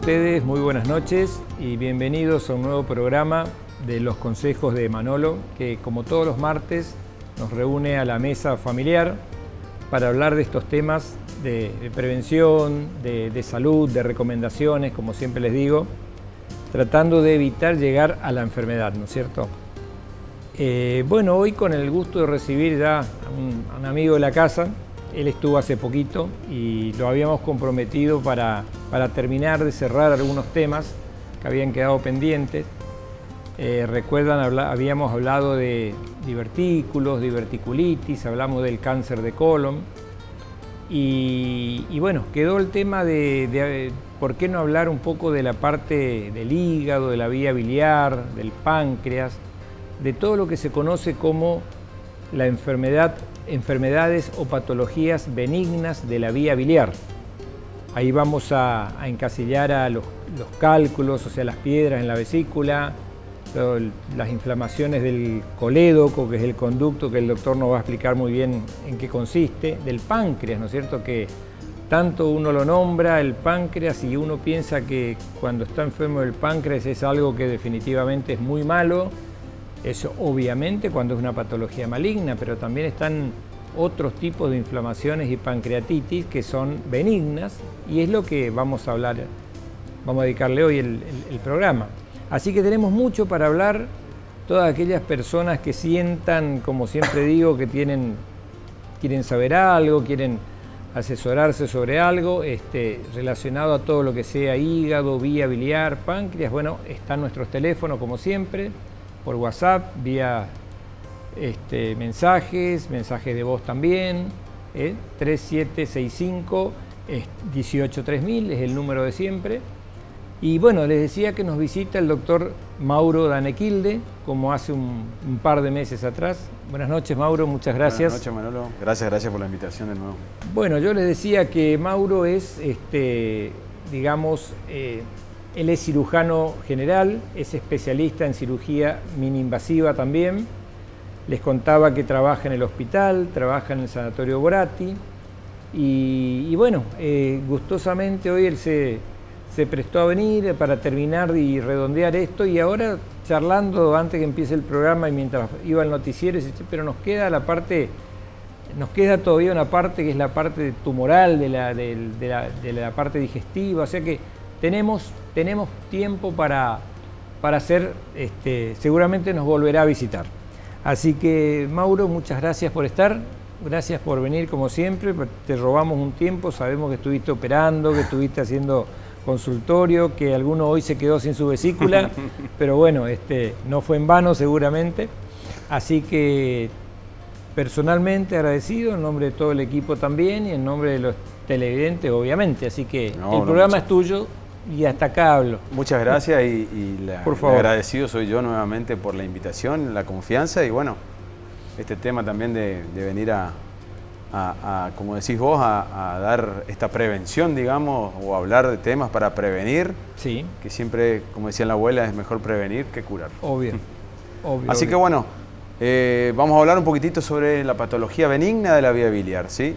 ustedes? Muy buenas noches y bienvenidos a un nuevo programa de los consejos de Manolo, que como todos los martes nos reúne a la mesa familiar para hablar de estos temas de prevención, de salud, de recomendaciones, como siempre les digo, tratando de evitar llegar a la enfermedad, ¿no es cierto? Bueno, hoy con el gusto de recibir ya a un amigo de la casa. Él estuvo hace poquito y lo habíamos comprometido para terminar de cerrar algunos temas que habían quedado pendientes. Recuerdan, habíamos hablado de divertículos, diverticulitis, hablamos del cáncer de colon y bueno, quedó el tema de por qué no hablar un poco de la parte del hígado, de la vía biliar, del páncreas, de todo lo que se conoce como la enfermedades o patologías benignas de la vía biliar. Ahí vamos a encasillar a los cálculos, o sea, las piedras en la vesícula, las inflamaciones del colédoco, que es el conducto que el doctor nos va a explicar muy bien en qué consiste, del páncreas, ¿no es cierto?, que tanto uno lo nombra, el páncreas, y uno piensa que cuando está enfermo del páncreas es algo que definitivamente es muy malo. Eso obviamente cuando es una patología maligna, pero también están otros tipos de inflamaciones y pancreatitis que son benignas, y es lo que vamos a hablar, vamos a dedicarle hoy el programa. Así que tenemos mucho para hablar. Todas aquellas personas que sientan, como siempre digo, que quieren saber algo, quieren asesorarse sobre algo relacionado a todo lo que sea hígado, vía biliar, páncreas, bueno, están nuestros teléfonos como siempre, por WhatsApp, vía mensajes de voz también, 3765-183000 es el número de siempre. Y bueno, les decía que nos visita el doctor Mauro Danequilde, como hace un par de meses atrás. Buenas noches, Mauro, muchas gracias. Buenas noches, Manolo. Gracias por la invitación de nuevo. Bueno, yo les decía que Mauro es, digamos, él es cirujano general, es especialista en cirugía mini-invasiva también. Les contaba que trabaja en el hospital, trabaja en el Sanatorio Boratti. Y bueno, gustosamente hoy él se prestó a venir para terminar y redondear esto. Y ahora, charlando antes que empiece el programa y mientras iba al noticiero, dice, pero nos queda todavía una parte que es la parte tumoral de la parte digestiva. O sea que tenemos tiempo para hacer, seguramente nos volverá a visitar. Así que, Mauro, muchas gracias por estar, gracias por venir como siempre, te robamos un tiempo, sabemos que estuviste operando, que estuviste haciendo consultorio, que alguno hoy se quedó sin su vesícula, pero bueno, no fue en vano seguramente. Así que, personalmente agradecido, en nombre de todo el equipo también y en nombre de los televidentes, obviamente. Así que el programa es tuyo. Y hasta acá hablo. Muchas gracias por favor. Agradecido soy yo nuevamente por la invitación, la confianza y bueno, este tema también de venir a como decís vos, a dar esta prevención, digamos, o hablar de temas para prevenir. Sí. Que siempre, como decía la abuela, es mejor prevenir que curar. Obvio. Así que bueno, vamos a hablar un poquitito sobre la patología benigna de la vía biliar, ¿sí?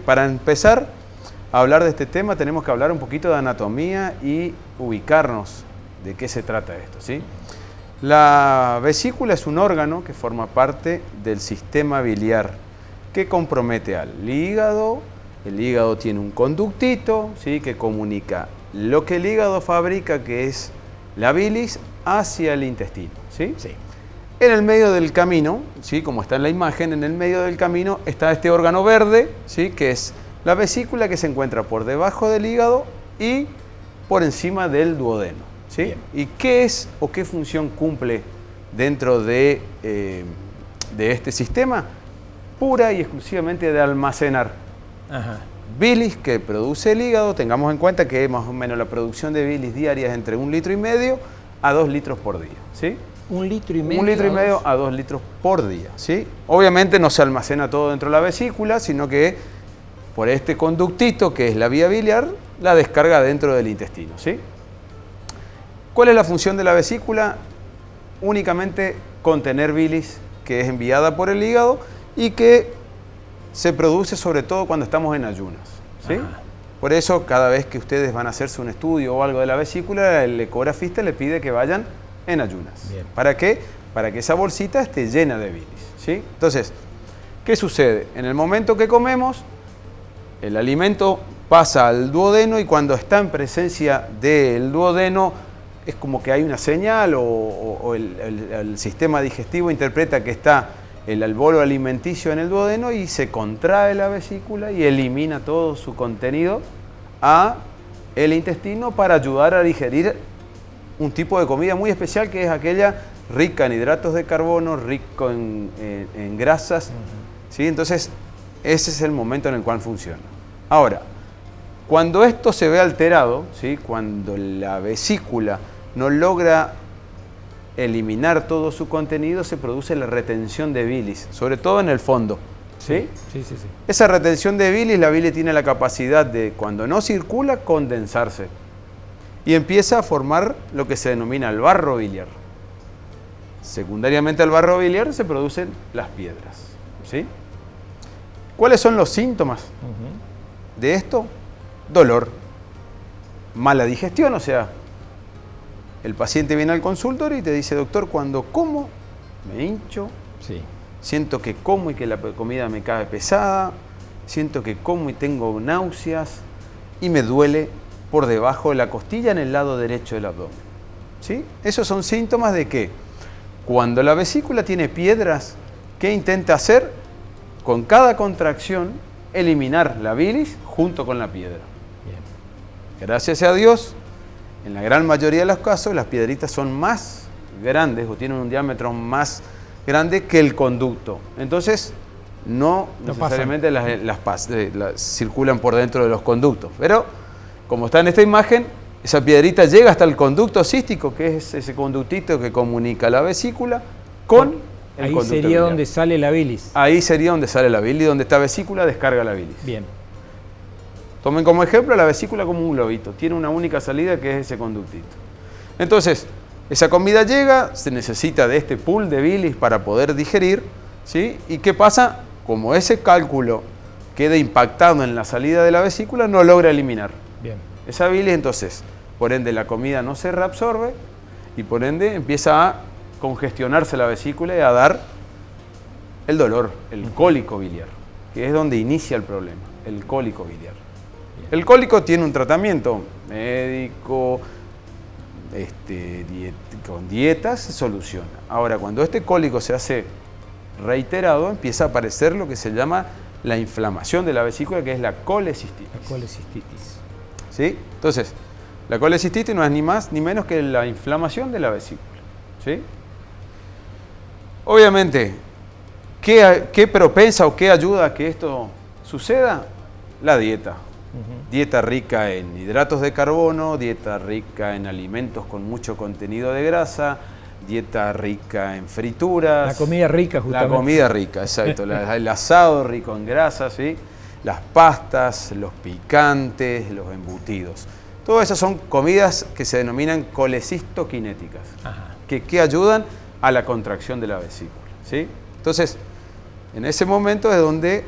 Para empezar a hablar de este tema tenemos que hablar un poquito de anatomía y ubicarnos de qué se trata esto, ¿sí? La vesícula es un órgano que forma parte del sistema biliar que compromete al hígado. El hígado tiene un conductito, ¿sí?, que comunica lo que el hígado fabrica, que es la bilis, hacia el intestino, ¿sí? Sí. En el medio del camino, ¿sí?, como está en la imagen, en el medio del camino está este órgano verde, ¿sí?, que es la vesícula, que se encuentra por debajo del hígado y por encima del duodeno, ¿sí? ¿Y qué es o qué función cumple dentro de este sistema? Pura y exclusivamente de almacenar bilis que produce el hígado. Tengamos en cuenta que más o menos la producción de bilis diaria es entre 1,5 litros a 2 litros por día, ¿sí? 1,5 litros. 1,5 litros a 2 litros por día, ¿sí? Obviamente no se almacena todo dentro de la vesícula, sino que por este conductito, que es la vía biliar, la descarga dentro del intestino, ¿sí? ¿Cuál es la función de la vesícula? Únicamente contener bilis que es enviada por el hígado y que se produce sobre todo cuando estamos en ayunas, ¿sí? Por eso, cada vez que ustedes van a hacerse un estudio o algo de la vesícula, el ecografista le pide que vayan en ayunas. Bien. ¿Para qué? Para que esa bolsita esté llena de bilis, ¿sí? Entonces, ¿qué sucede? En el momento que comemos, el alimento pasa al duodeno y cuando está en presencia del duodeno, es como que hay una señal o el sistema digestivo interpreta que está el albolo alimenticio en el duodeno y se contrae la vesícula y elimina todo su contenido a el intestino para ayudar a digerir un tipo de comida muy especial que es aquella rica en hidratos de carbono, rico en grasas, ¿sí? Entonces ese es el momento en el cual funciona. Ahora, cuando esto se ve alterado, ¿sí? Cuando la vesícula no logra eliminar todo su contenido, se produce la retención de bilis, sobre todo en el fondo. ¿Sí? Sí. Esa retención de bilis, la bilis tiene la capacidad de, cuando no circula, condensarse. Y empieza a formar lo que se denomina el barro biliar. Secundariamente al barro biliar se producen las piedras. ¿Sí? ¿Cuáles son los síntomas de esto? Dolor, mala digestión, o sea, el paciente viene al consultorio y te dice, doctor, cuando como me hincho, Sí. siento que como y que la comida me cae pesada, siento que como y tengo náuseas y me duele por debajo de la costilla en el lado derecho del abdomen. ¿Sí? Esos son síntomas de que cuando la vesícula tiene piedras, ¿qué intenta hacer? Con cada contracción, eliminar la bilis junto con la piedra. Bien. Gracias a Dios, en la gran mayoría de los casos, las piedritas son más grandes o tienen un diámetro más grande que el conducto. Entonces, no necesariamente las circulan por dentro de los conductos. Pero, como está en esta imagen, esa piedrita llega hasta el conducto cístico, que es ese conductito que comunica la vesícula con el ahí conducto sería biliar. donde sale la bilis. Ahí sería donde sale la bilis, donde esta vesícula descarga la bilis. Bien. Tomen como ejemplo la vesícula como un globito. Tiene una única salida que es ese conductito. Entonces, esa comida llega, se necesita de este pool de bilis para poder digerir, ¿sí? ¿Y qué pasa? Como ese cálculo queda impactado en la salida de la vesícula, no logra eliminar Bien. esa bilis, entonces, por ende, la comida no se reabsorbe y por ende empieza a congestionarse la vesícula y a dar el dolor, el cólico biliar, que es donde inicia el problema, el cólico biliar. El cólico tiene un tratamiento médico, con dietas se soluciona. Ahora, cuando este cólico se hace reiterado, empieza a aparecer lo que se llama la inflamación de la vesícula, que es la colecistitis. La colecistitis. ¿Sí? Entonces, la colecistitis no es ni más ni menos que la inflamación de la vesícula. ¿Sí? Obviamente, ¿qué propensa o qué ayuda a que esto suceda? La dieta. Dieta rica en hidratos de carbono, dieta rica en alimentos con mucho contenido de grasa, dieta rica en frituras. La comida rica, justamente. La comida rica, exacto. El asado rico en grasa, ¿sí? Las pastas, los picantes, los embutidos. Todas esas son comidas que se denominan colecistoquinéticas, que ayudan a la contracción de la vesícula, ¿sí? Entonces, en ese momento es donde,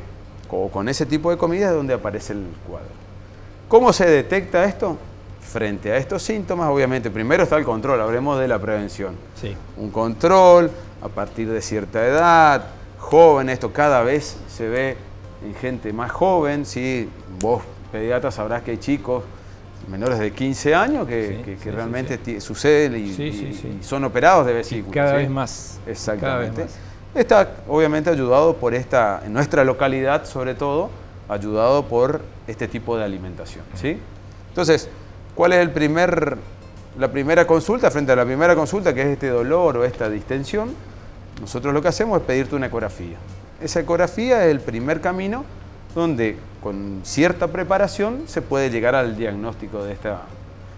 o con ese tipo de comida, es donde aparece el cuadro. ¿Cómo se detecta esto? Frente a estos síntomas, obviamente, primero está el control, hablemos de la prevención. Sí. Un control a partir de cierta edad, joven, esto cada vez se ve en gente más joven, ¿sí? Vos, pediatra, sabrás que hay chicos menores de 15 años que realmente sucede y son operados de vesícula. Y cada vez más. Exactamente. Cada vez más. Está obviamente ayudado por en nuestra localidad sobre todo, ayudado por este tipo de alimentación, ¿sí? Entonces, ¿cuál es la primera consulta? Frente a la primera consulta, que es este dolor o esta distensión, nosotros lo que hacemos es pedirte una ecografía. Esa ecografía es el primer camino donde con cierta preparación se puede llegar al diagnóstico de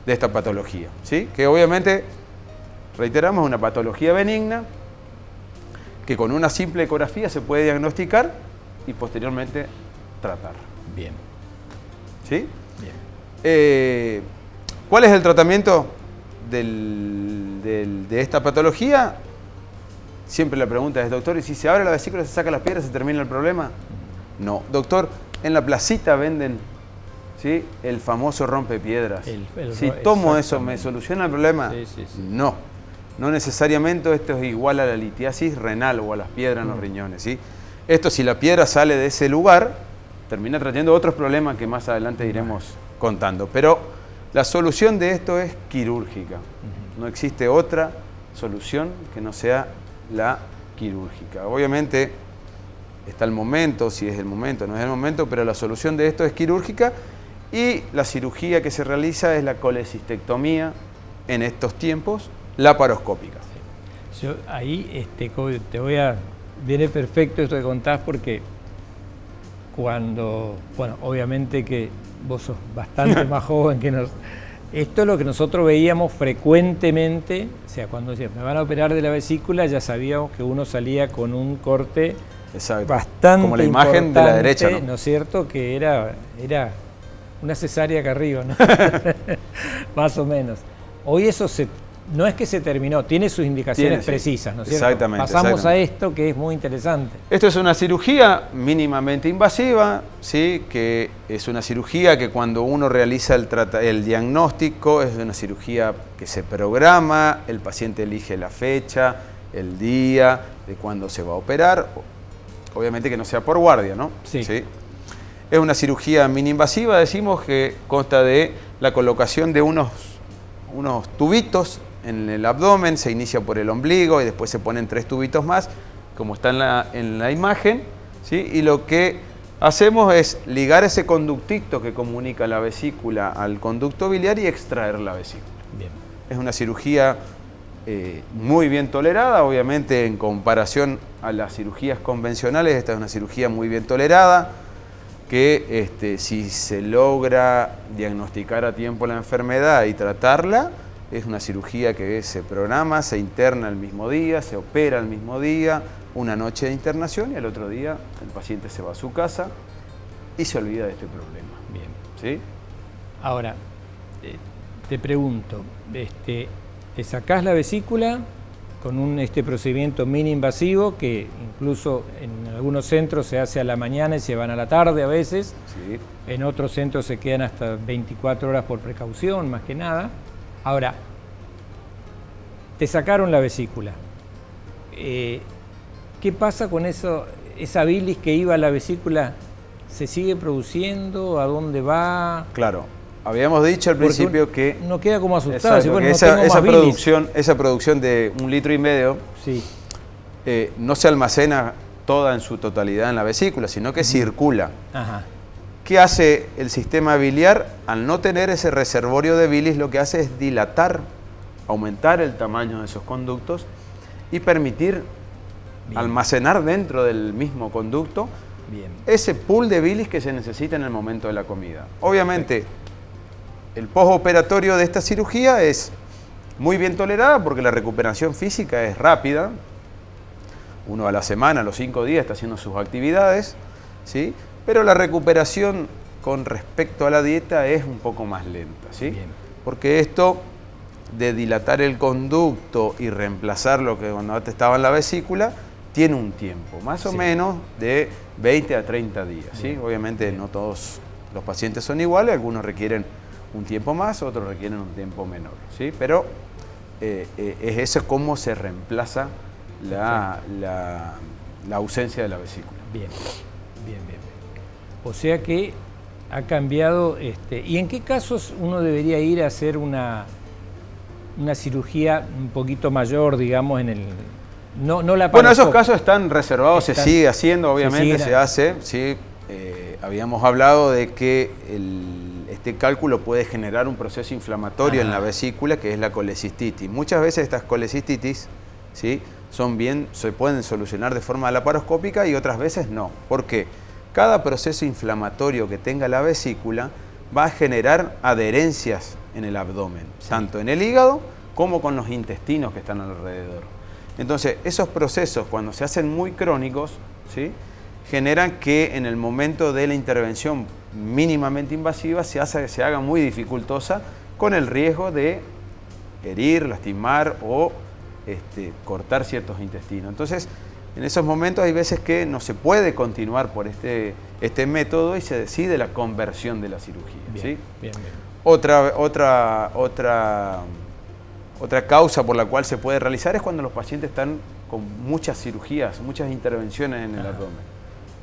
esta patología, ¿sí? Que obviamente, reiteramos, es una patología benigna que con una simple ecografía se puede diagnosticar y posteriormente tratar. Bien. ¿Sí? Bien. ¿Cuál es el tratamiento de esta patología? Siempre la pregunta es, doctor, ¿y si se abre la vesícula, se saca las piedras, se termina el problema? No, doctor, en la placita venden, ¿sí? El famoso rompepiedras. Si no, tomo eso, ¿me soluciona el problema? Sí, sí, sí. No. No necesariamente esto es igual a la litiasis renal o a las piedras en los riñones, ¿sí? Esto, si la piedra sale de ese lugar, termina trayendo otros problemas que más adelante iremos contando. Pero la solución de esto es quirúrgica. No existe otra solución que no sea la quirúrgica. Obviamente está el momento, si es el momento, no es el momento, pero la solución de esto es quirúrgica y la cirugía que se realiza es la colecistectomía en estos tiempos, laparoscópica. Sí. Yo ahí viene perfecto esto que contás porque cuando, bueno, obviamente que vos sos bastante más joven que nosotros. Esto es lo que nosotros veíamos frecuentemente, o sea, cuando decían, me van a operar de la vesícula, ya sabíamos que uno salía con un corte bastante como la imagen de la derecha, ¿no es cierto? Que era una cesárea acá arriba, ¿no? Más o menos. Hoy eso no es que se terminó, tiene sus indicaciones precisas, ¿no es cierto? Exactamente. Pasamos a esto que es muy interesante. Esto es una cirugía mínimamente invasiva, ¿sí? Que es una cirugía que cuando uno realiza el diagnóstico es una cirugía que se programa, el paciente elige la fecha, el día de cuándo se va a operar, obviamente que no sea por guardia, ¿no? Sí. ¿Sí? Es una cirugía mini-invasiva, decimos que consta de la colocación de unos tubitos en el abdomen, se inicia por el ombligo y después se ponen 3 tubitos más, como está en la imagen, ¿sí? Y lo que hacemos es ligar ese conductito que comunica la vesícula al conducto biliar y extraer la vesícula. Bien. Es una cirugía muy bien tolerada, obviamente en comparación a las cirugías convencionales, esta es una cirugía muy bien tolerada, que si se logra diagnosticar a tiempo la enfermedad y tratarla, es una cirugía que se programa, se interna el mismo día, se opera el mismo día, una noche de internación y al otro día el paciente se va a su casa y se olvida de este problema. Bien. ¿Sí? Ahora, te pregunto, te sacás la vesícula con un procedimiento mini invasivo que incluso en algunos centros se hace a la mañana y se van a la tarde a veces, Sí. en otros centros se quedan hasta 24 horas por precaución, más que nada. Ahora, te sacaron la vesícula. ¿Qué pasa con eso? ¿Esa bilis que iba a la vesícula se sigue produciendo? ¿A dónde va? Claro. Habíamos dicho al principio que no queda como asustado. exacto, Si, bueno, que no esa producción de 1,5 litros sí. No se almacena toda en su totalidad en la vesícula, sino que circula. Ajá. ¿Qué hace el sistema biliar? Al no tener ese reservorio de bilis, lo que hace es dilatar, aumentar el tamaño de esos conductos y permitir almacenar dentro del mismo conducto ese pool de bilis que se necesita en el momento de la comida. Obviamente, el postoperatorio de esta cirugía es muy bien tolerada porque la recuperación física es rápida. Uno a la semana, a los 5 días, está haciendo sus actividades, ¿sí? Pero la recuperación con respecto a la dieta es un poco más lenta, ¿sí? Porque esto de dilatar el conducto y reemplazar lo que cuando antes estaba en la vesícula tiene un tiempo, más o menos de 20 a 30 días, ¿sí? Obviamente no todos los pacientes son iguales, algunos requieren un tiempo más, otros requieren un tiempo menor, ¿sí? Pero es eso cómo se reemplaza la ausencia de la vesícula. Bien. O sea que ha cambiado. ¿Y en qué casos uno debería ir a hacer una cirugía un poquito mayor, digamos, en el... No la bueno, esos casos están reservados, se sigue haciendo, obviamente se hace, ¿sí? Habíamos hablado de que este cálculo puede generar un proceso inflamatorio en la vesícula, que es la colecistitis. Muchas veces estas colecistitis, ¿sí? Se pueden solucionar de forma laparoscópica y otras veces no. ¿Por qué? Cada proceso inflamatorio que tenga la vesícula va a generar adherencias en el abdomen, tanto en el hígado como con los intestinos que están alrededor. Entonces, esos procesos, cuando se hacen muy crónicos, ¿sí? Generan que en el momento de la intervención mínimamente invasiva se haga muy dificultosa, con el riesgo de herir, lastimar o cortar ciertos intestinos. Entonces, En esos momentos hay veces que no se puede continuar por este método y se decide la conversión de la cirugía. Bien, ¿sí? bien. Otra causa por la cual se puede realizar es cuando los pacientes están con muchas cirugías, muchas intervenciones en el abdomen.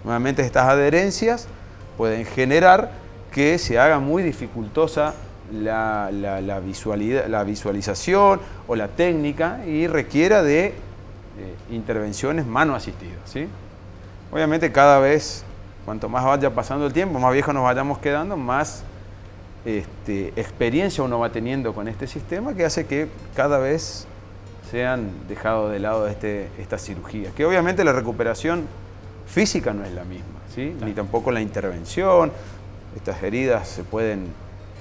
Nuevamente estas adherencias pueden generar que se haga muy dificultosa la visualización o la técnica y requiera de intervenciones mano asistidas. ¿sí? Obviamente cada vez, cuanto más vaya pasando el tiempo, más viejos nos vayamos quedando, más experiencia uno va teniendo con este sistema que hace que cada vez sean dejados de lado estas cirugías. Que obviamente la recuperación física no es la misma, ¿sí? Ni tampoco la intervención. Estas heridas se pueden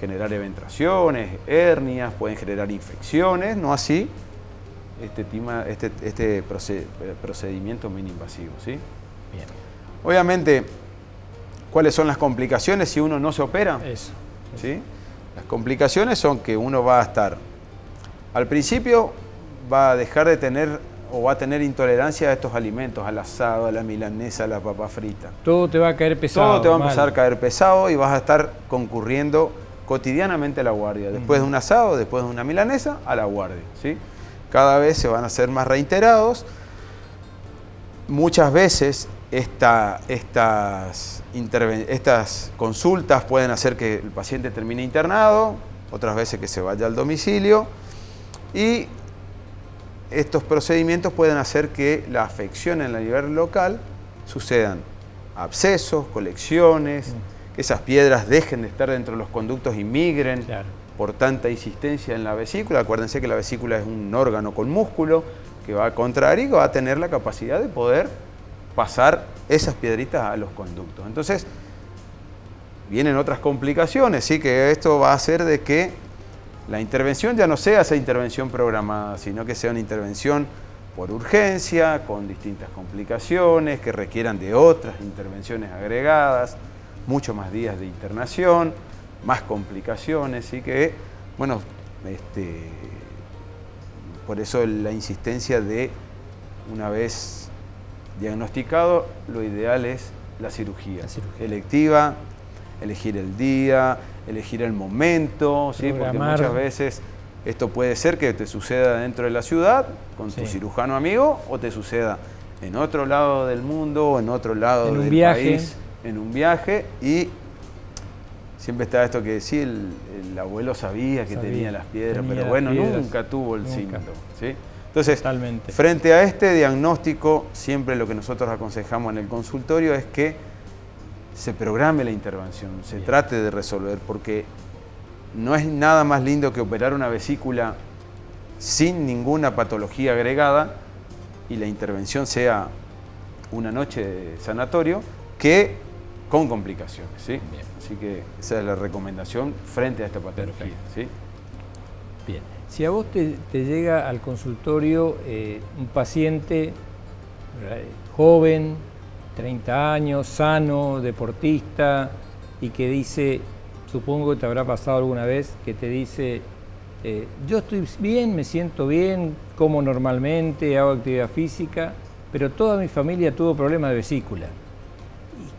generar eventraciones, hernias, pueden generar infecciones, no así este procedimiento mini-invasivo. ¿sí? Bien. Obviamente, ¿cuáles son las complicaciones si uno no se opera? Eso. ¿Sí? Las complicaciones son que uno va a estar, al principio va a dejar de tener o va a tener intolerancia a estos alimentos, al asado, a la milanesa, a la papa frita. Todo te va a caer pesado. Todo te va a empezar a caer pesado y vas a estar concurriendo cotidianamente a la guardia. Después de un asado, después de una milanesa, a la guardia. ¿sí? Cada vez se van a hacer más reiterados. Muchas veces estas consultas pueden hacer que el paciente termine internado, otras veces que se vaya al domicilio, y estos procedimientos pueden hacer que la afección en el nivel local sucedan abscesos, colecciones, que esas piedras dejen de estar dentro de los conductos y migren por tanta insistencia en la vesícula. Acuérdense que la vesícula es un órgano con músculo que va a contraer y va a tener la capacidad de poder pasar esas piedritas a los conductos. Entonces, vienen otras complicaciones, ¿sí? Que esto va a hacer de que la intervención ya no sea esa intervención programada, sino que sea una intervención por urgencia, con distintas complicaciones, que requieran de otras intervenciones agregadas, muchos más días de internación, más complicaciones, ¿sí? Que, bueno, por eso la insistencia de, una vez diagnosticado, lo ideal es la cirugía. Electiva, elegir el día, elegir el momento, ¿sí? Porque muchas veces esto puede ser que te suceda dentro de la ciudad con tu cirujano amigo o te suceda en otro lado del mundo o en otro lado del país, en un viaje, y siempre está esto que sí, el abuelo sabía que tenía las piedras, pero bueno, nunca tuvo el síntoma. ¿sí? Entonces, frente a este diagnóstico, siempre lo que nosotros aconsejamos en el consultorio es que se programe la intervención, se trate de resolver, porque no es nada más lindo que operar una vesícula sin ninguna patología agregada y la intervención sea una noche de sanatorio que con complicaciones. ¿sí? Así que esa es la recomendación frente a esta patología. ¿sí? Bien. Si a vos te llega al consultorio un paciente joven, 30 años, sano, deportista, y que dice, supongo que te habrá pasado alguna vez, que te dice, yo estoy bien, me siento bien, como normalmente, hago actividad física, pero toda mi familia tuvo problemas de vesícula.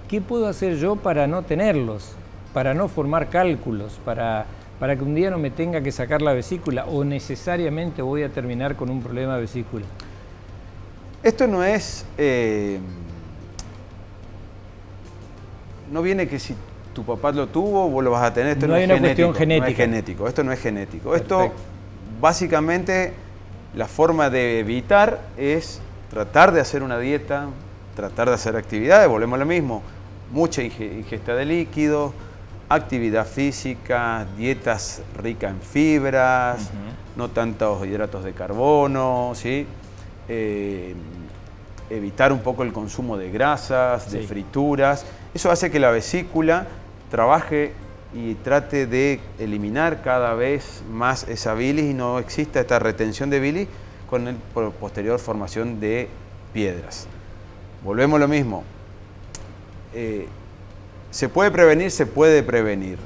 ¿Qué puedo hacer yo para no tenerlos? Para no formar cálculos, para que un día no me tenga que sacar la vesícula, o necesariamente voy a terminar con un problema de vesícula. Esto no es... no viene que si tu papá lo tuvo, vos lo vas a tener. Esto no hay una cuestión genética. No es genético. Esto no es genético. Perfecto. Esto, básicamente, la forma de evitar es tratar de hacer una dieta, tratar de hacer actividades, volvemos a lo mismo, mucha ingesta de líquidos, actividad física, dietas ricas en fibras, no tantos hidratos de carbono, ¿sí? Evitar un poco el consumo de grasas, de frituras. Eso hace que la vesícula trabaje y trate de eliminar cada vez más esa bilis y no exista esta retención de bilis con la posterior formación de piedras. Volvemos a lo mismo. Se puede prevenir,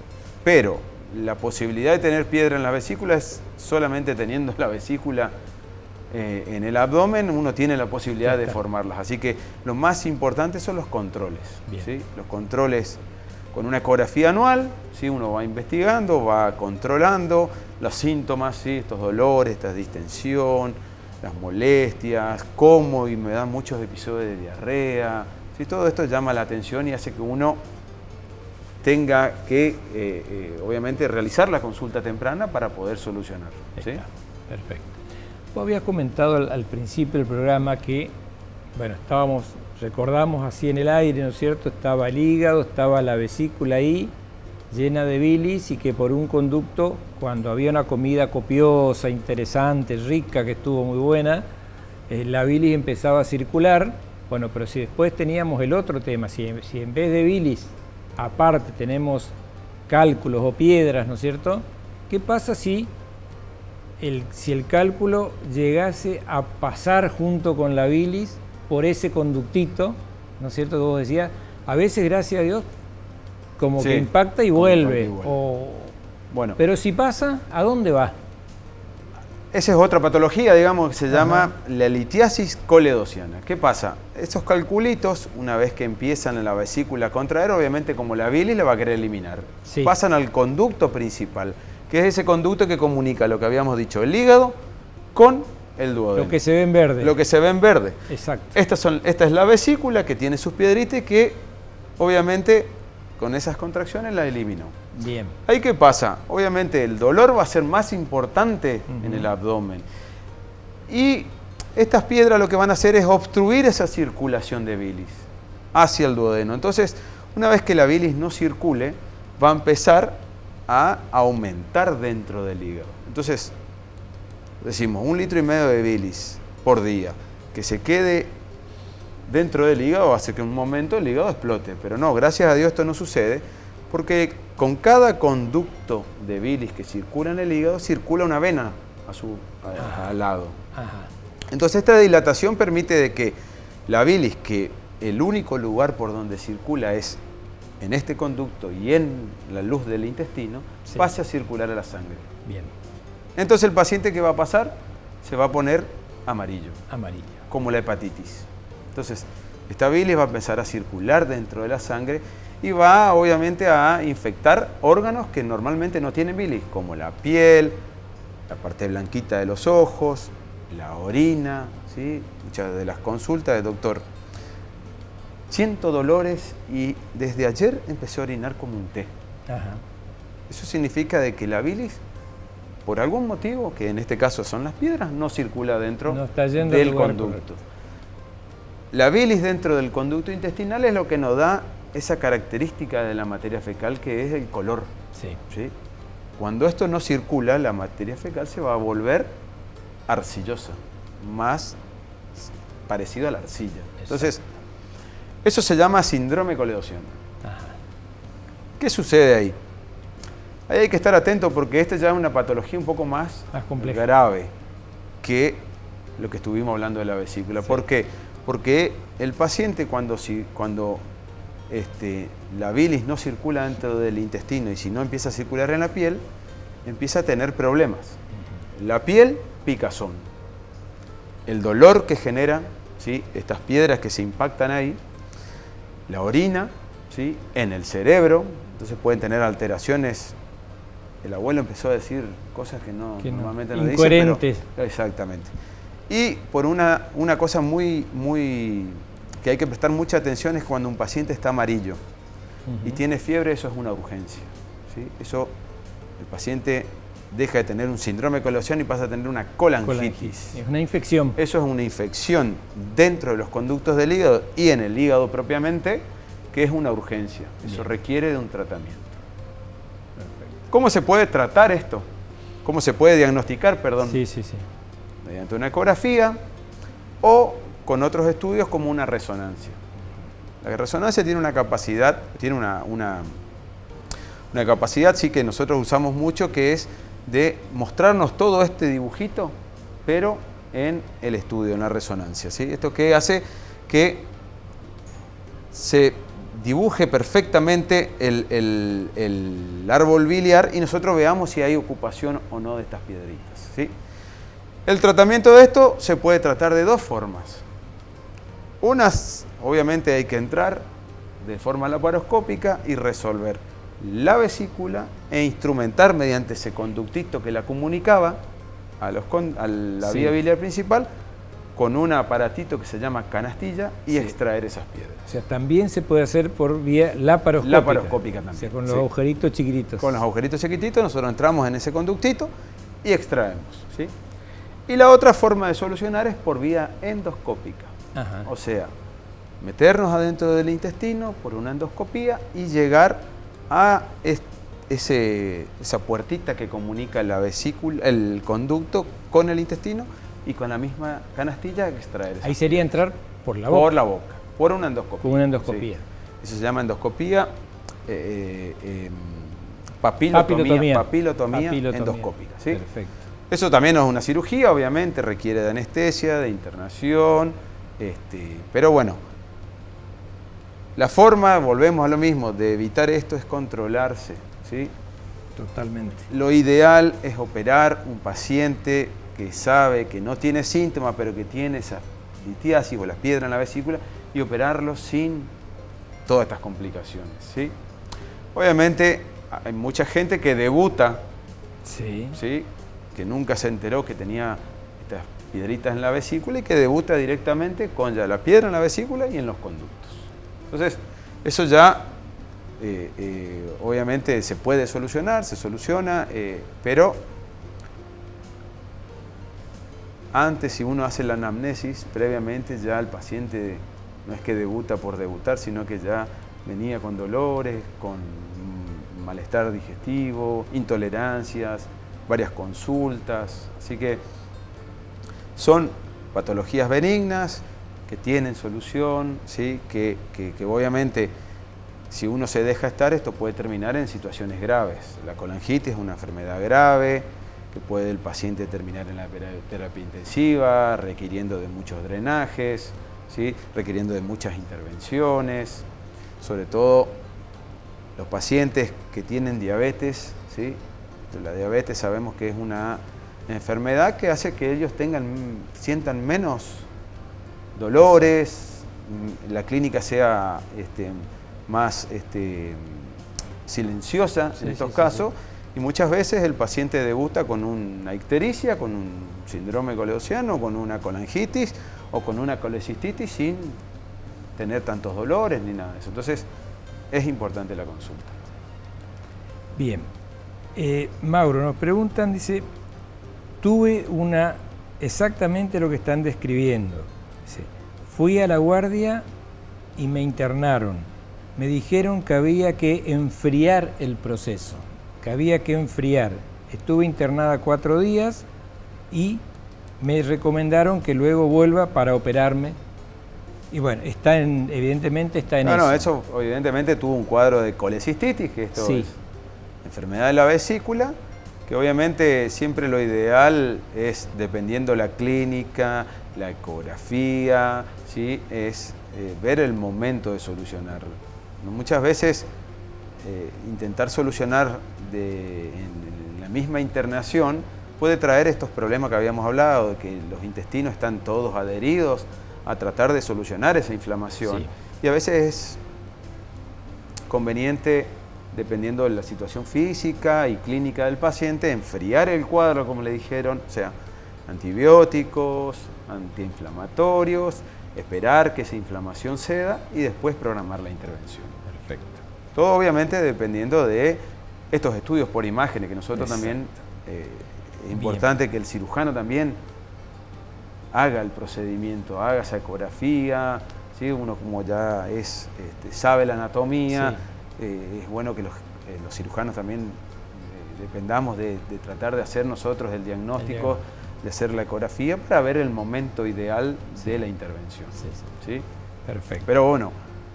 pero la posibilidad de tener piedra en la vesícula es solamente teniendo la vesícula en el abdomen, uno tiene la posibilidad de formarlas. Así que lo más importante son los controles. ¿Sí? Los controles con una ecografía anual, ¿sí? Uno va investigando, va controlando los síntomas, ¿sí? Estos dolores, esta distensión, las molestias, cómo y me dan muchos episodios de diarrea. ¿Sí? Todo esto llama la atención y hace que uno tenga que, obviamente, realizar la consulta temprana para poder solucionar. ¿Sí? Perfecto. Vos habías comentado al principio del programa que, bueno, recordamos así en el aire, ¿no es cierto? Estaba el hígado, estaba la vesícula ahí, llena de bilis, y que por un conducto, cuando había una comida copiosa, interesante, rica, que estuvo muy buena, la bilis empezaba a circular. Bueno, pero si después teníamos el otro tema, si en vez de bilis, aparte tenemos cálculos o piedras, ¿no es cierto? ¿Qué pasa si el cálculo llegase a pasar junto con la bilis por ese conductito, ¿no es cierto? Que vos decías, a veces, gracias a Dios, como que impacta y vuelve. Bueno. Pero si pasa, ¿a dónde va? Esa es otra patología, digamos, que se llama la litiasis coledociana. ¿Qué pasa? Estos calculitos, una vez que empiezan en la vesícula a contraer, obviamente como la bilis la va a querer eliminar. Sí. Pasan al conducto principal, que es ese conducto que comunica lo que habíamos dicho, el hígado con el duodeno. Lo que se ve en verde. Lo que se ve en verde. Exacto. Esta es la vesícula que tiene sus piedritas y que, obviamente, con esas contracciones la eliminó. Bien. ¿Ahí qué pasa? Obviamente el dolor va a ser más importante en el abdomen. Y estas piedras lo que van a hacer es obstruir esa circulación de bilis hacia el duodeno. Entonces, una vez que la bilis no circule, va a empezar a aumentar dentro del hígado. Entonces, decimos 1,5 litros de bilis por día, que se quede dentro del hígado hace que en un momento el hígado explote. Pero no, gracias a Dios esto no sucede, porque con cada conducto de bilis que circula en el hígado, circula una vena al lado. Entonces esta dilatación permite de que la bilis, que el único lugar por donde circula es en este conducto y en la luz del intestino, pase a circular a la sangre. Bien. Entonces el paciente, ¿qué va a pasar? Se va a poner amarillo. Amarillo. Como la hepatitis. Entonces, esta bilis va a empezar a circular dentro de la sangre y va obviamente a infectar órganos que normalmente no tienen bilis, como la piel, la parte blanquita de los ojos, la orina, ¿sí? Muchas de las consultas de doctor, siento dolores y desde ayer empecé a orinar como un té. Eso significa de que la bilis, por algún motivo, que en este caso son las piedras, no circula dentro del conducto. Correcto. La bilis dentro del conducto intestinal es lo que nos da esa característica de la materia fecal, que es el color. ¿Sí? Cuando esto no circula, la materia fecal se va a volver arcillosa, más parecido a la arcilla. Entonces, eso se llama síndrome coledociano. ¿Qué sucede ahí? Ahí hay que estar atento porque esta ya es una patología un poco más grave que lo que estuvimos hablando de la vesícula. ¿Por qué? Porque el paciente cuando la bilis no circula dentro del intestino y si no empieza a circular en la piel, empieza a tener problemas. La piel, picazón. El dolor que genera, ¿sí? Estas piedras que se impactan ahí, la orina, ¿sí? En el cerebro, entonces pueden tener alteraciones. El abuelo empezó a decir cosas que normalmente no dice. Incoherentes. Exactamente. Y por una cosa muy que hay que prestar mucha atención es cuando un paciente está amarillo y tiene fiebre, eso es una urgencia. ¿Sí? Eso, el paciente deja de tener un síndrome de coledociano y pasa a tener una colangitis. Es una infección. Eso es una infección dentro de los conductos del hígado y en el hígado propiamente, que es una urgencia. Eso requiere de un tratamiento. Perfecto. ¿Cómo se puede tratar esto? ¿Cómo se puede diagnosticar, perdón? Sí. Mediante una ecografía o con otros estudios como una resonancia. La resonancia tiene una capacidad, una capacidad sí que nosotros usamos mucho, que es de mostrarnos todo este dibujito, pero en el estudio, en la resonancia. ¿Sí? Esto que hace que se dibuje perfectamente el árbol biliar y nosotros veamos si hay ocupación o no de estas piedritas. ¿Sí? El tratamiento de esto se puede tratar de dos formas. Unas, obviamente hay que entrar de forma laparoscópica y resolver la vesícula e instrumentar mediante ese conductito que la comunicaba a la vía biliar principal con un aparatito que se llama canastilla y extraer esas piedras. O sea, también se puede hacer por vía laparoscópica. Laparoscópica también. O sea, con los agujeritos chiquititos. Con los agujeritos chiquititos nosotros entramos en ese conductito y extraemos, ¿sí? Y la otra forma de solucionar es por vía endoscópica. Ajá. O sea, meternos adentro del intestino por una endoscopía y llegar a esa puertita que comunica la vesícula, el conducto con el intestino y con la misma canastilla extraer. Ahí sería entrar por la boca. Por la boca, por una endoscopía. Con una endoscopía. Sí. Eso se llama endoscopía, papilotomía endoscópica. ¿Sí? Perfecto. Eso también es una cirugía, obviamente, requiere de anestesia, de internación, pero bueno, la forma, volvemos a lo mismo, de evitar esto es controlarse, ¿sí? Totalmente. Lo ideal es operar un paciente que sabe que no tiene síntomas, pero que tiene esa litiasis o la piedra en la vesícula, y operarlo sin todas estas complicaciones, ¿sí? Obviamente hay mucha gente que debuta, sí, que nunca se enteró que tenía estas piedritas en la vesícula y que debuta directamente con ya la piedra en la vesícula y en los conductos. Entonces, eso ya obviamente se puede solucionar, se soluciona, pero antes, si uno hace la anamnesis, previamente ya el paciente no es que debuta por debutar, sino que ya venía con dolores, con malestar digestivo, intolerancias, varias consultas. Así que son patologías benignas que tienen solución, ¿sí? que obviamente si uno se deja estar, esto puede terminar en situaciones graves. La colangitis es una enfermedad grave, que puede el paciente terminar en la terapia intensiva, requiriendo de muchos drenajes, ¿sí? Requiriendo de muchas intervenciones, sobre todo los pacientes que tienen diabetes, ¿sí? La diabetes sabemos que es una enfermedad que hace que ellos sientan menos dolores, la clínica sea más silenciosa en estos casos. Y muchas veces el paciente debuta con una ictericia, con un síndrome coledociano, con una colangitis o con una colecistitis sin tener tantos dolores ni nada de eso. Entonces, es importante la consulta. Bien. Mauro, nos preguntan, dice, tuve exactamente lo que están describiendo. Dice, fui a la guardia y me internaron. Me dijeron que había que enfriar el proceso. Que había que enfriar. Estuve internada 4 días y me recomendaron que luego vuelva para operarme. Y bueno, evidentemente está en eso. No, eso evidentemente tuvo un cuadro de colecistitis, que esto es enfermedad de la vesícula, que obviamente siempre lo ideal es, dependiendo la clínica, la ecografía, ¿sí? Es ver el momento de solucionarlo. Muchas veces intentar solucionar en la misma internación puede traer estos problemas que habíamos hablado, de que los intestinos están todos adheridos a tratar de solucionar esa inflamación. Sí. Y a veces es conveniente, dependiendo de la situación física y clínica del paciente, enfriar el cuadro, como le dijeron, o sea, antibióticos, antiinflamatorios, esperar que esa inflamación ceda y después programar la intervención. Perfecto. Todo obviamente dependiendo de estos estudios por imágenes, que nosotros también, es importante que el cirujano también haga el procedimiento, haga esa ecografía, ¿sí? Uno como ya sabe la anatomía, es bueno que los cirujanos también dependamos de tratar de hacer nosotros el diagnóstico, de hacer la ecografía para ver el momento ideal de la intervención. ¿Sí? Perfecto. Pero bueno,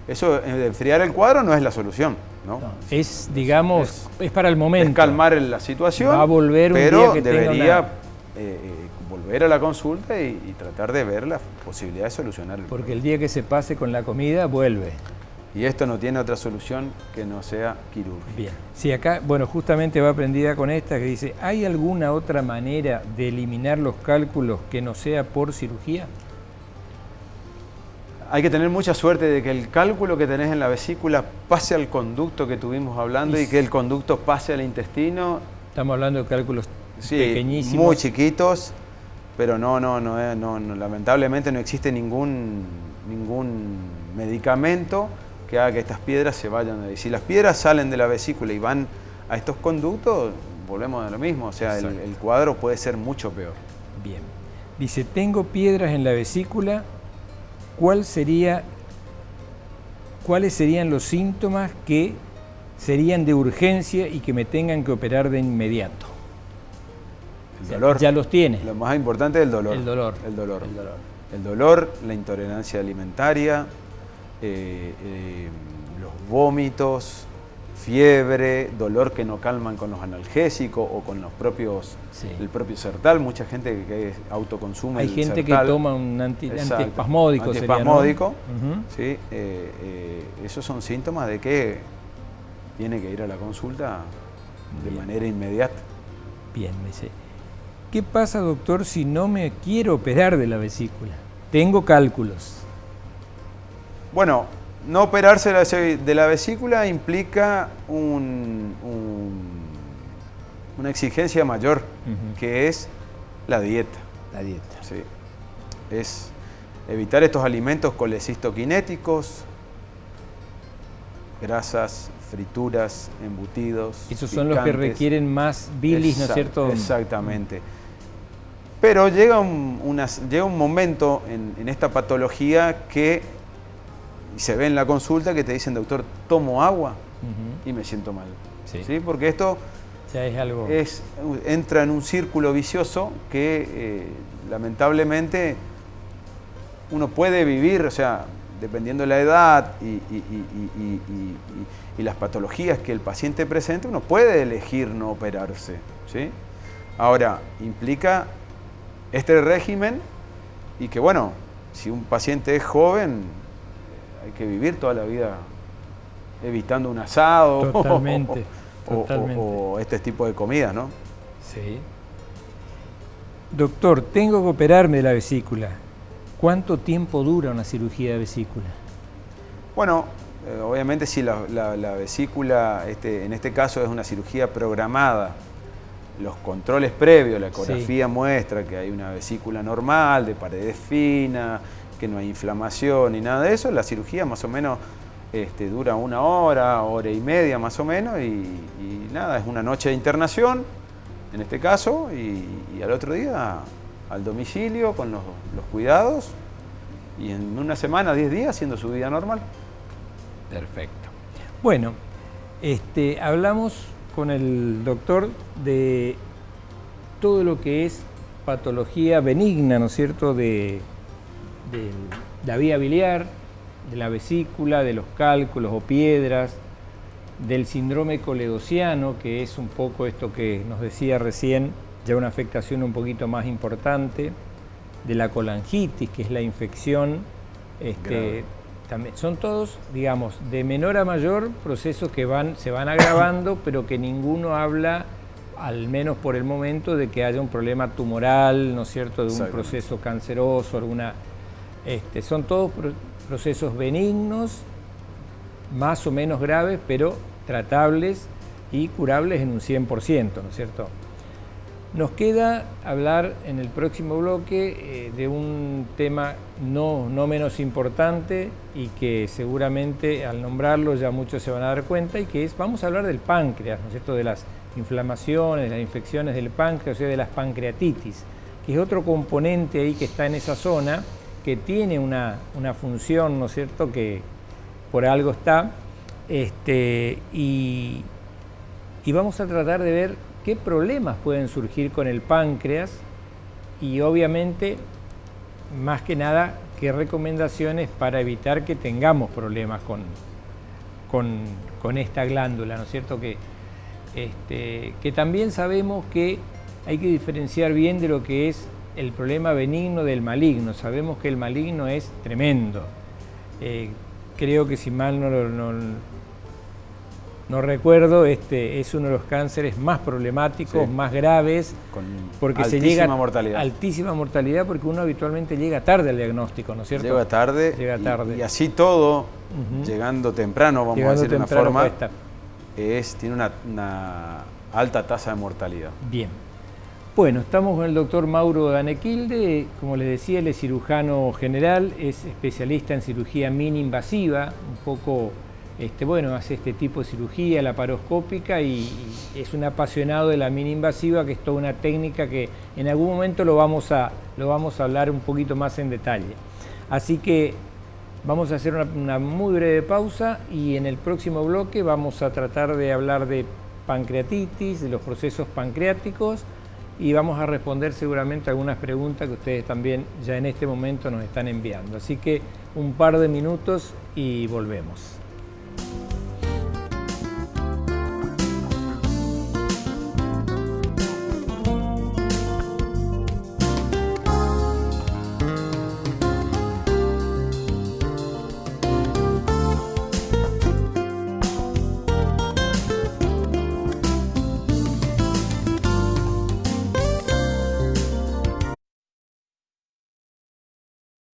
eso de enfriar el cuadro no es la solución, ¿no? Es, digamos, es para el momento. Es calmar la situación, va a volver un pero día que debería volver a la consulta y tratar de ver la posibilidad de solucionar el Porque problema. el día que se pase con la comida, vuelve. Y esto no tiene otra solución que no sea quirúrgica. Bien. Sí, acá, bueno, justamente va prendida con esta que dice, ¿hay alguna otra manera de eliminar los cálculos que no sea por cirugía? Hay que tener mucha suerte de que el cálculo que tenés en la vesícula pase al conducto que estuvimos hablando y que el conducto pase al intestino. Estamos hablando de cálculos pequeñísimos. Muy chiquitos, pero no, lamentablemente no existe ningún medicamento que haga que estas piedras se vayan de ahí. Si las piedras salen de la vesícula y van a estos conductos, volvemos a lo mismo, o sea, el cuadro puede ser mucho peor. Bien. Dice, tengo piedras en la vesícula, ¿cuáles serían los síntomas que serían de urgencia y que me tengan que operar de inmediato? El dolor. Ya los tiene. Lo más importante es el dolor. El dolor. El dolor. El dolor, la intolerancia alimentaria, los vómitos, fiebre, dolor que no calman con los analgésicos o con los propios, el propio Sertal. Mucha gente que autoconsume el Sertal. Hay gente que toma un antiespasmódico. Antiespasmódico, ¿no? ¿sí? Esos son síntomas de que tiene que ir a la consulta de manera inmediata. Bien, me dice. ¿Qué pasa, doctor, si no me quiero operar de la vesícula? Tengo cálculos. Bueno, no operarse de la vesícula implica una exigencia mayor, que es la dieta. La dieta. Sí. Es evitar estos alimentos colecistoquinéticos, grasas, frituras, embutidos. Esos son los que requieren más bilis, ¿no es cierto? Exactamente. Pero llega un momento en esta patología que se ve en la consulta que te dicen, doctor, tomo agua y me siento mal. ¿Sí? Porque esto ya es algo... entra en un círculo vicioso que lamentablemente uno puede vivir, o sea, dependiendo de la edad y las patologías que el paciente presenta, uno puede elegir no operarse. ¿Sí? Ahora, implica este régimen y que, bueno, si un paciente es joven, hay que vivir toda la vida evitando un asado. Totalmente. O este tipo de comida, ¿no? Sí. Doctor, tengo que operarme de la vesícula. ¿Cuánto tiempo dura una cirugía de vesícula? Bueno, obviamente si la vesícula, en este caso es una cirugía programada, los controles previos, la ecografía muestra que hay una vesícula normal, de paredes finas, que no hay inflamación ni nada de eso, la cirugía más o menos dura 1 hora, hora y media más o menos, y nada, es una noche de internación, en este caso, y al otro día al domicilio con los cuidados, y en una semana, 10 días, haciendo su vida normal. Perfecto. Bueno, hablamos con el doctor de todo lo que es patología benigna, ¿no es cierto?, de la vía biliar, de la vesícula, de los cálculos o piedras, del síndrome coledociano, que es un poco esto que nos decía recién, ya una afectación un poquito más importante, de la colangitis, que es la infección, también son todos, digamos, de menor a mayor, procesos que se van agravando, pero que ninguno habla, al menos por el momento, de que haya un problema tumoral, ¿no es cierto?, de un proceso canceroso, son todos procesos benignos, más o menos graves, pero tratables y curables en un 100%, ¿no es cierto? Nos queda hablar en el próximo bloque de un tema no menos importante y que seguramente al nombrarlo ya muchos se van a dar cuenta, y que vamos a hablar del páncreas, ¿no es cierto?, de las inflamaciones, las infecciones del páncreas, o sea, de las pancreatitis, que es otro componente ahí que está en esa zona, que tiene una función, ¿no es cierto?, que por algo está, y vamos a tratar de ver qué problemas pueden surgir con el páncreas y obviamente, más que nada, qué recomendaciones para evitar que tengamos problemas con esta glándula, ¿no es cierto?, que también sabemos que hay que diferenciar bien de lo que es el problema benigno del maligno. Sabemos que el maligno es tremendo. creo que si mal no recuerdo, es uno de los cánceres más problemáticos, Sí. más graves, Con porque altísima se llega mortalidad. altísima mortalidad, porque uno habitualmente llega tarde al diagnóstico, ¿no es cierto? Llega tarde, Llega tarde. Y así todo, Ujú. llegando temprano, vamos Llegando a decir de una temprano forma, cuesta. tiene una alta tasa de mortalidad. Bien. Bueno, estamos con el doctor Mauro Danequilde. Como les decía, él es cirujano general, es especialista en cirugía mini invasiva, un poco, hace este tipo de cirugía laparoscópica y es un apasionado de la mini invasiva, que es toda una técnica que en algún momento lo vamos a hablar un poquito más en detalle. Así que vamos a hacer una muy breve pausa y en el próximo bloque vamos a tratar de hablar de pancreatitis, de los procesos pancreáticos, y vamos a responder seguramente algunas preguntas que ustedes también ya en este momento nos están enviando. Así que un par de minutos y volvemos.